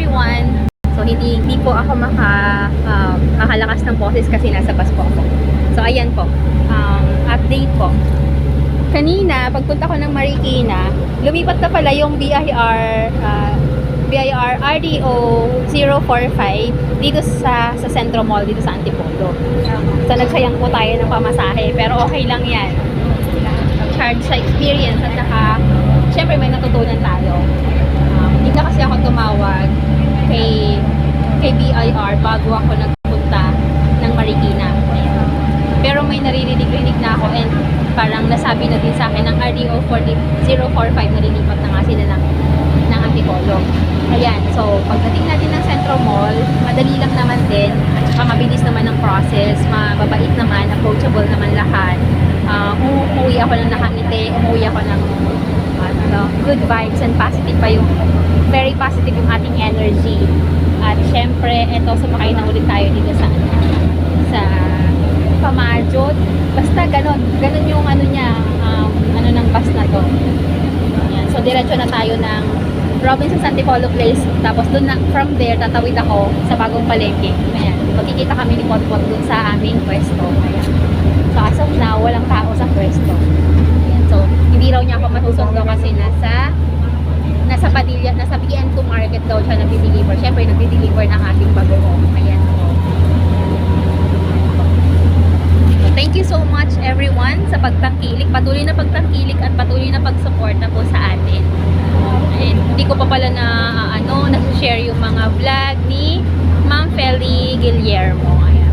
everyone! So hindi po ako makalakas ng boses kasi nasa bus po ako. So ayan po, update po. Kanina, pagpunta ko ng Marikina, lumipat na pala yung BIR RDO 045 dito sa Centro Mall, dito sa Antipolo. So nagsayang po tayo ng pamasahe, pero okay lang yan. Charge sa experience at saka syempre may natutunan tayo. Hindi na kasi ako tumawag kay BIR bago ako nagpunta ng Marikina. Pero may naririnig na ako and parang nasabi na din sa akin ng RDO 045 na lilipat na nga sila ng Antipolo. Ayan, so pagdating natin ng Centro Mall, madali lang naman din at saka mabilis naman ang process, mababait naman, approachable naman lahat. Umuwi ako ng nakangiti, umuwi ako ng good vibes and positive pa yung very positive yung ating energy. At syempre, eto sumakay na ulit tayo dito sa Pamajot. Basta ganon yung ano niya, ng bus na to. Ayan, so diretso na tayo ng Robinsons Antipolo Place. Tapos doon from there, tatawid ako sa Bagong Palengke. Ayan, magkikita kami ni Potpot doon sa aming pwesto. Ayan. So as of now, walang tao sa pwesto. Ayan, so hindi raw niya ako masusundo kasi nasa Padilla, nasa BN2 Market daw siya nagdi-deliver. Siyempre, nagdi-deliver ng ating bagoong. Ayan. So, thank you so much everyone sa pagtangkilik, patuloy na pagtangkilik at patuloy na pagsuporta po sa atin. And hindi ko pa pala na-share yung mga vlog ni Ma'am Feli Guillermo. Ayan.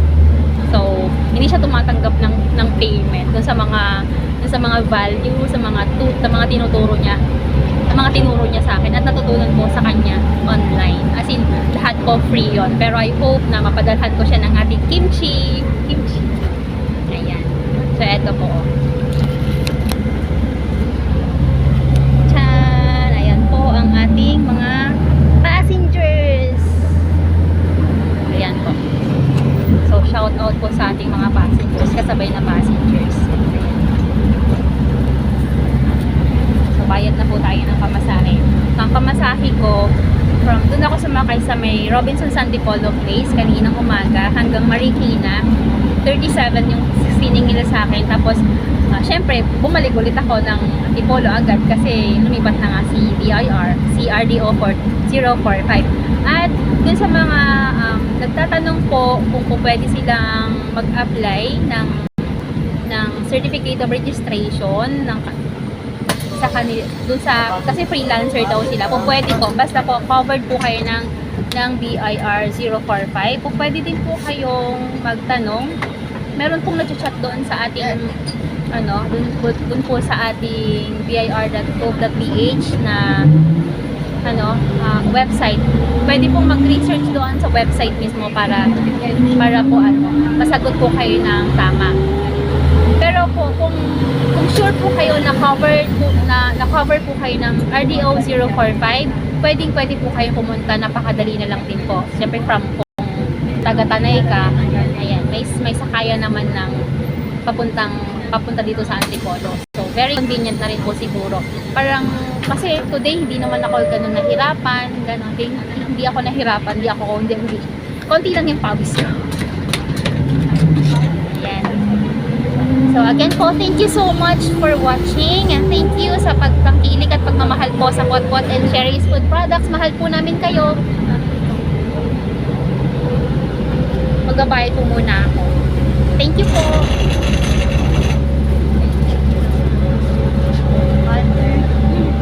So, hindi siya tumatanggap ng payment dun sa mga value, sa mga tinuturo niya, mga tinuro niya sa akin at natutunan ko sa kanya online. As in, lahat po free yon. Pero I hope na mapadalhan ko siya ng ating kimchi. Ayan. So, eto po. Tchan! Ayan po ang ating mga passengers. Ayan po. So, shout out po sa ating mga passengers, kasabay na passengers. Bayad na po tayo ng pamasahe. Ang pamasahe ko, doon ako sumakay sa may Robinsons Antipolo Place kaninang umaga hanggang Marikina. 37 yung sining nila sa akin. Tapos, syempre, bumalik ulit ako ng Antipolo agad kasi lumipat na nga si BIR, si RDO 045. At dun sa mga nagtatanong po kung pwede silang mag-apply ng certificate of registration sa kanila, kasi freelancer daw sila. Kung pwede po, basta po covered po kayo ng BIR 045. Kung pwede din po kayong magtanong, meron pong nag-chat doon sa ating doon po sa ating BIR.gov.ph na website. Pwede pong mag-research doon sa website mismo para po masagot po kayo ng tama. Pero po, kung sure po kayo na cover po kayo ng RDO 045, pwede po kayo pumunta, napakadali na lang din po. Siyempre from kung taga-Tanay ka, ayan, may sakaya naman ng papunta dito sa Antipolo. So, very convenient na rin po siguro. Parang, kasi today, hindi naman ako ganun nahirapan, hindi ako nahirapan, hindi. Konti lang yung pawis ko. So again po, thank you so much for watching and thank you sa pagtangkilik at pagmamahal po sa Potpot and Cherry's Food Products. Mahal po namin kayo. Magbabayad po muna ako. Thank you po.